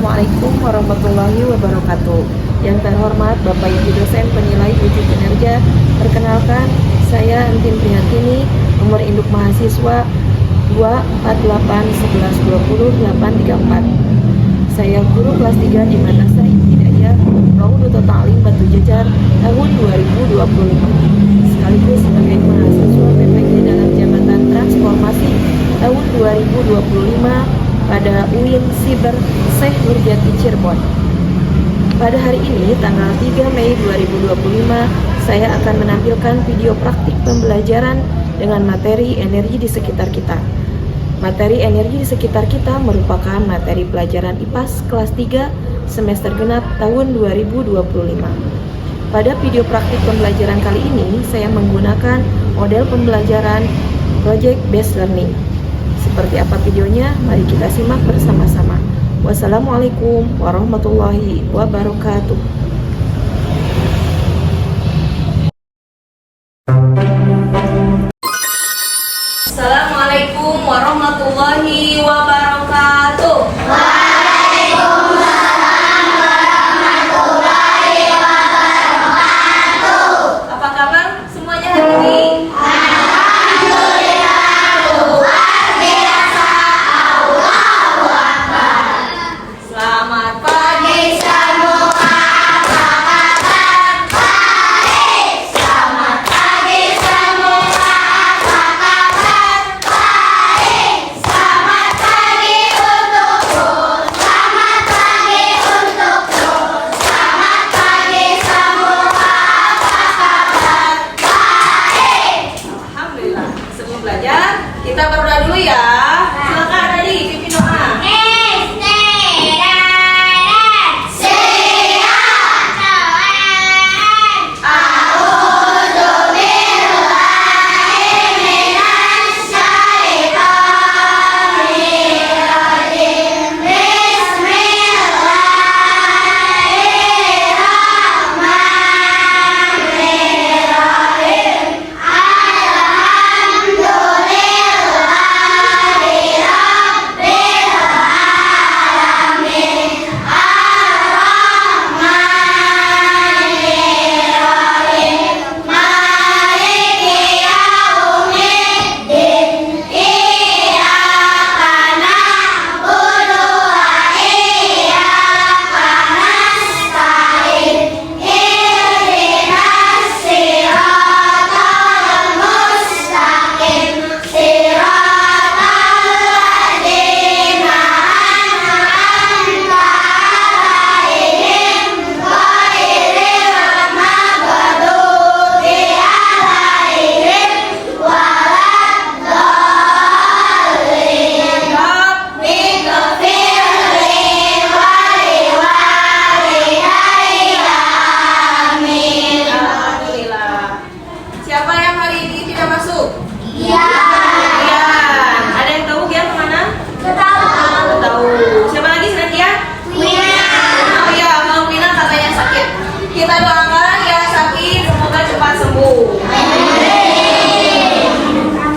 Assalamualaikum warahmatullahi wabarakatuh. Yang terhormat Bapak Ibu dosen penilai uji kinerja, perkenalkan saya Entin Prihantini, nomor induk mahasiswa 2481120 Saya guru kelas 3 di Madrasah Ibtidaiyah Rawdatul Ta'lim Batu Jajar tahun 2025, sekaligus sebagai mahasiswa PPG dalam jabatan transformasi tahun 2025 pada UIN Siber Syekh Nurjati Cirebon. Pada hari ini, tanggal 3 Mei 2025, saya akan menampilkan video praktik pembelajaran dengan materi energi di sekitar kita. Materi energi di sekitar kita merupakan materi pelajaran IPAS kelas 3 semester genap tahun 2025. Pada video praktik pembelajaran kali ini, saya menggunakan model pembelajaran Project Based Learning. Seperti apa videonya? Mari kita simak bersama-sama. Wassalamualaikum warahmatullahi wabarakatuh. Assalamualaikum warahmatullahi wabarakatuh. Apa kabar semuanya hari ini? Selamat pagi semua. Apa kabar? Baik. Selamat pagi semua. Apa kabar? Baik. Selamat pagi untukku. Selamat pagi untukku. Selamat pagi semua. Apa kabar? Baik. Alhamdulillah. Sebelum belajar, kita berdoa dulu ya. Silakan tadi pimpin doa. Siapa yang hari ini tidak masuk? Iya. Ada yang tahu Gian kemana? Tahu. Siapa lagi selain dia? Wina. Oh iya, Bang Wina katanya sakit. Kita doakan yang sakit semoga cepat sembuh.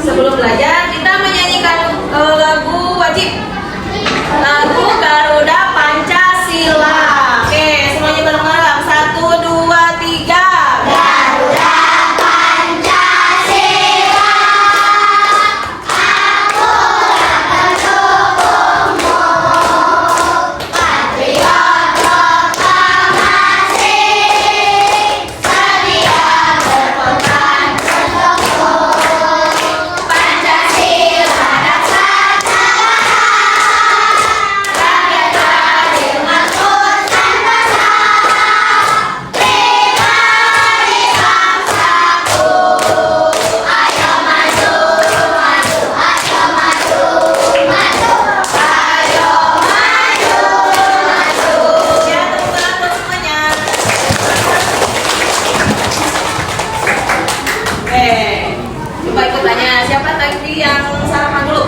Sebelum belajar, kita menyanyikan lagu wajib. Lagu Garuda Pancasila. Oke, semuanya bareng-bareng. 1, 2, 3. Coba ikut tanya, siapa tadi yang sarapan dulu?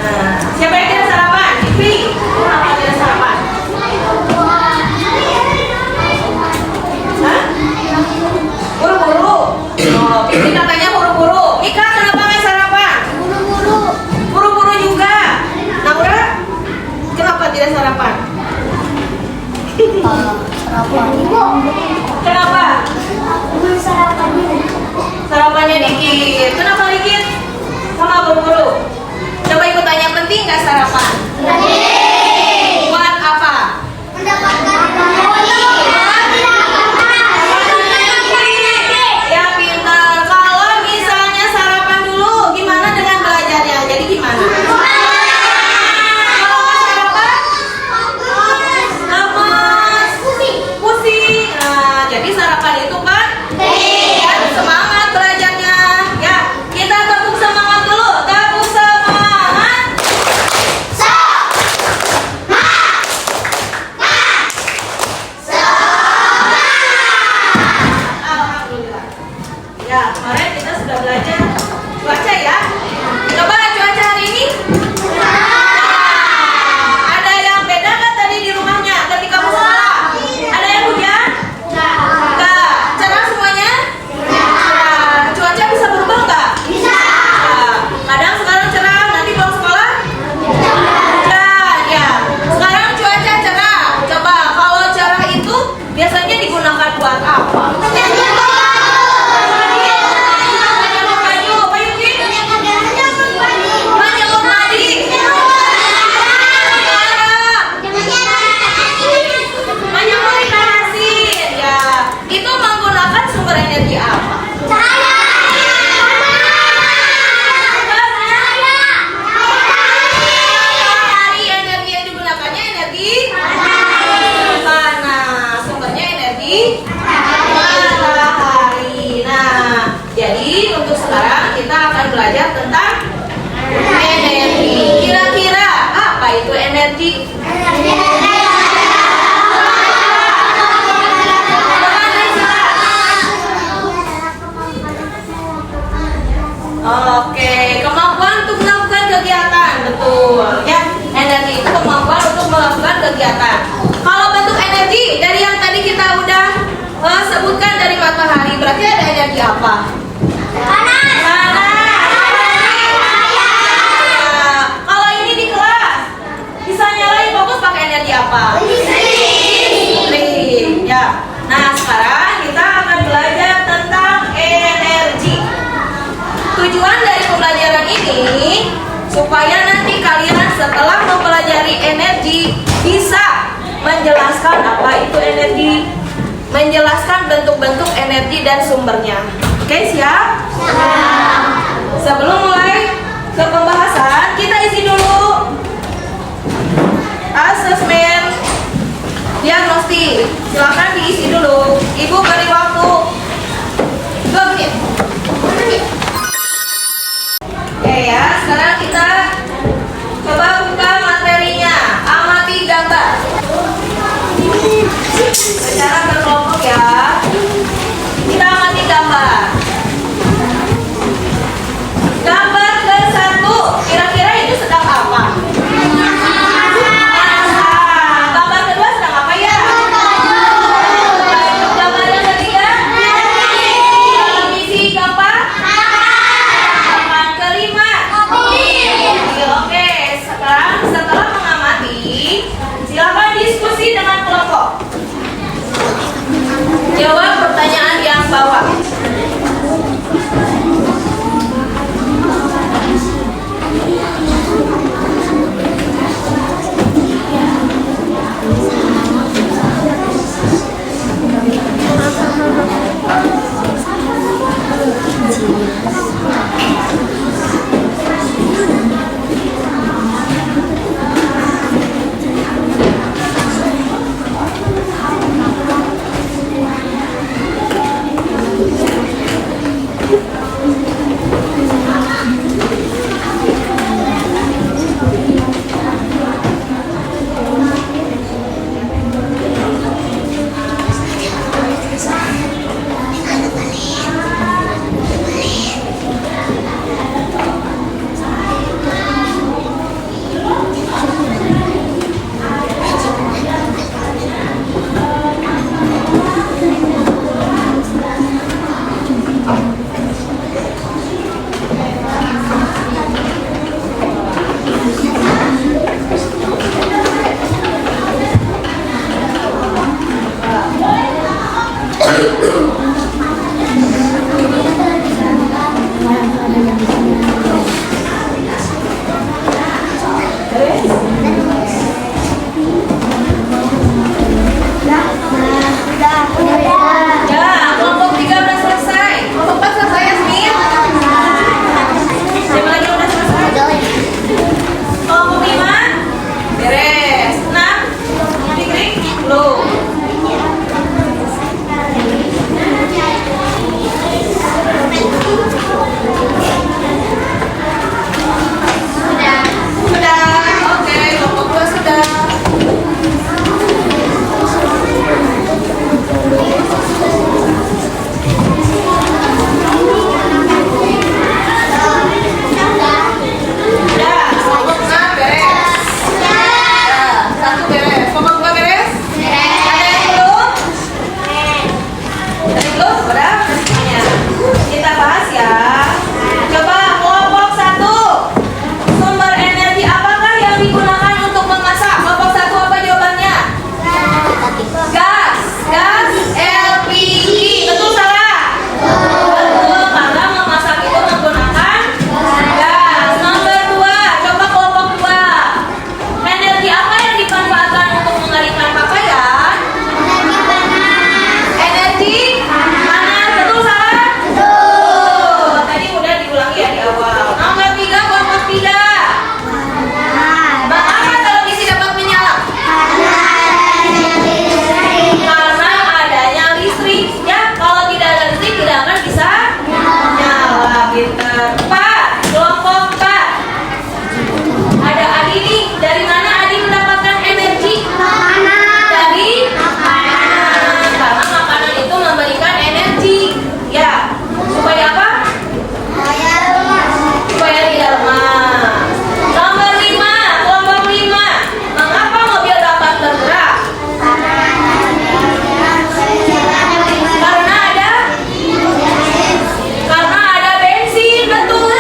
Nah, siapa yang tidak sarapan? Ivi, kenapa tidak sarapan? Hah? Buru-buru? Oh, Ivi katanya buru-buru. Ika, kenapa nggak sarapan? Buru-buru juga. Naura, kenapa Dikit. Kenapa dikit? Sama buru-buru. Coba ikut tanya, penting nggak sarapan? Penting. Buat apa? Ya pintar. Kalau misalnya sarapan dulu, gimana dengan belajarnya? Jadi gimana? Kalau nggak sarapan, lemas, pusing. Nah, jadi sarapan itu kan biar semangat belajarnya. Ya, kita tepuk semangat dulu. Tepuk semangat. Alhamdulillah. Ya, kemarin kita sudah belajar cuaca ya. Coba cuaca hari ini. Ada yang beda nggak tadi di rumahnya ketika mau sekolah? Ada yang hujan? Enggak. Cerah semuanya? Cerah. Cuaca bisa berubah nggak? Bisa. Kadang sekarang cerah, nanti pulang sekolah? Hujan. Ya. Sekarang cuaca cerah. Coba kalau cerah itu biasanya digunakan buat apa? Itu menggunakan sumber energi apa? Matahari. Energi yang digunakannya energi panas. Sumbernya energi matahari. Nah, jadi untuk sekarang kita akan belajar tentang energi. Kira-kira apa itu energi? Oke, kemampuan untuk melakukan kegiatan, betul ya. Energi itu kemampuan untuk melakukan kegiatan. Kalau bentuk energi dari yang tadi kita udah sebutkan dari matahari, berarti ada energi apa? Panas. Kalau ini di kelas bisa nyalain fokus pakai energi apa? Listrik. Ya. Nah, sekarang kita akan belajar tentang energi. Tujuan dari pembelajaran ini supaya nanti kalian setelah mempelajari energi bisa menjelaskan apa itu energi, menjelaskan bentuk-bentuk energi dan sumbernya. Oke, siap? Sebelum mulai ke pembahasan, kita isi dulu asesmen diagnostik. Silakan diisi dulu. Ibu beri waktu 2 menit. Oke ya, sekarang kita coba buka materinya. Amati gambar. Secara berkelompok ya. Kita amati gambar. Gambar ke-1, kira-kira itu sedang apa? Gambar kedua sedang apa ya? Gambar yang ketiga? Misi keempat? Kelima. Oke, sekarang setelah mengamati, silakan diskusi dengan kelompok. Pak, kelompok Pak. Ada Adi nih. Dari mana Adi mendapatkan energi? Dari makanan. Karena makanan itu memberikan energi. Ya. Supaya apa? Supaya tidak lemah. Nomor 5, kelompok 5. Mengapa mobil dapat bergerak? Karena ada bensin, betul.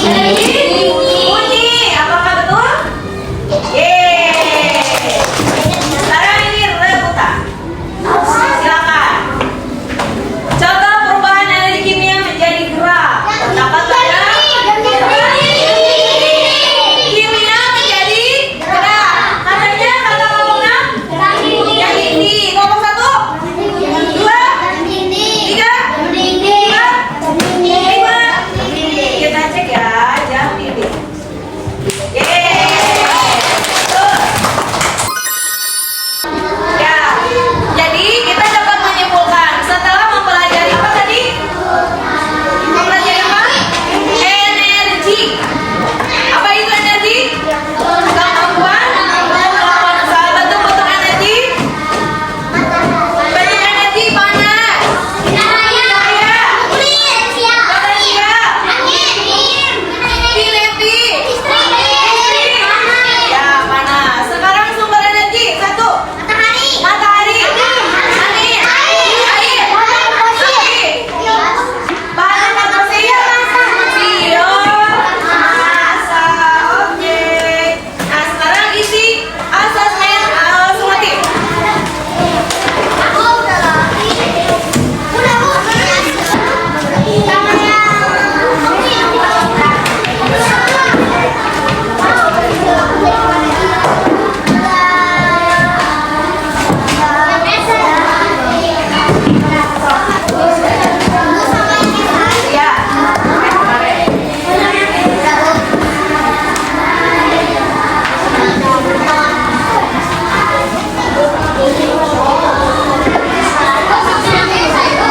Bunyi. Apakah betul? Yeay. Sekarang ini rebutan. Silakan. Contoh perubahan energi kimia menjadi gerak. Terdapat pada kimia menjadi gerak. Katanya kata ngomongnya yang tinggi. Ngomong 1, 2, 3, 4, 5. Kita cek ya, jam ini. Yeay. Ya, jadi kita dapat menyimpulkan setelah mempelajari apa tadi? Mempelajari apa? Energi. Apa itu energi? Kemampuan melakukan usaha. Bentuk-bentuk energi. Bentuk energi panas, cahaya, potensial, kinetik, ya panas. Sekarang sumber energi 1. Matahari, angin, air, api, bahan atmosfer, massa, objek. Nah, sekarang isi asesmen sumatif.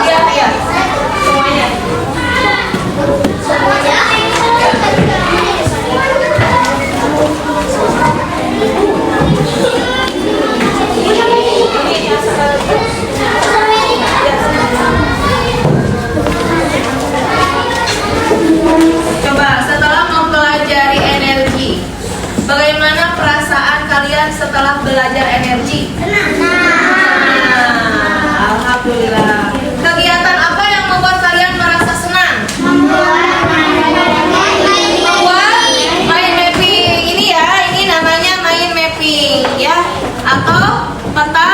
Ya, iya, semuanya. Coba setelah mempelajari energi, bagaimana perasaan kalian setelah belajar energi? Alhamdulillah. Kegiatan apa yang membuat kalian merasa senang? Membuat main mapping. Ini ya, ini namanya main mapping ya, atau peta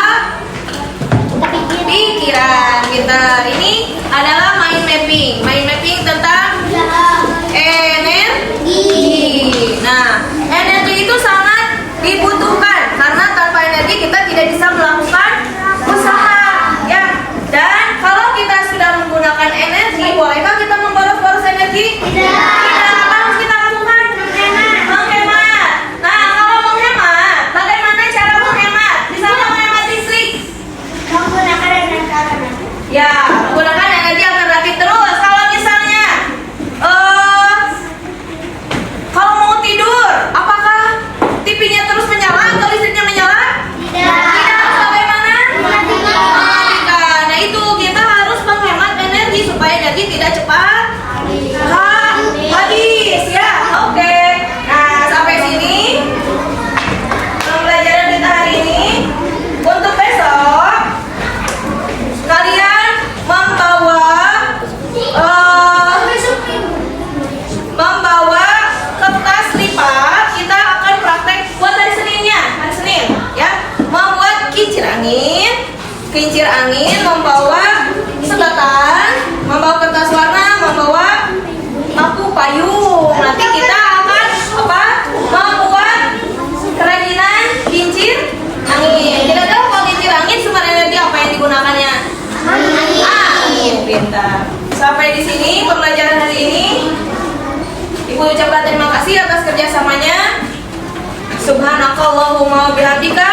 pikiran kita. Ini adalah main mapping. Main mapping tentang energi. Nah, energi itu sangat dibutuhkan karena tanpa energi kita tidak bisa melakukan usaha, ya. Dan kalau kita sudah menggunakan energi, bolehkah kita memboros-boros energi? Tidak. Apa harus kita lakukan? Menghemat. Nah, kalau menghemat, bagaimana cara menghemat? Misalnya menghemat listrik. Ya, menggunakan energi alternatif terus. Kalau misalnya kalau mau tidur, apakah TV-nya terus menyala atau listriknya menyala? Tidak. Bagaimana? Mematikan. Nah, itu kita harus menghemat energi supaya energi tidak cepat habis ya. Oke. Nah, sampai sini pembelajaran kita hari ini. Untuk besok kalian membawa kertas lipat. Kita akan praktek buat hari Seninnya, hari Senin ya. Membuat kincir angin, membawa sedotan, membawa kertas warna, membawa paku payung. Nanti kita akan membuat kerajinan kincir angin. Tidak tahu kalau kincir angin sumber energi apa yang digunakannya? Angin. Pintar. Sampai di sini pembelajaran hari ini. Ibu ucapkan terima kasih atas kerjasamanya. Subhanakallahumma wa bihamdika.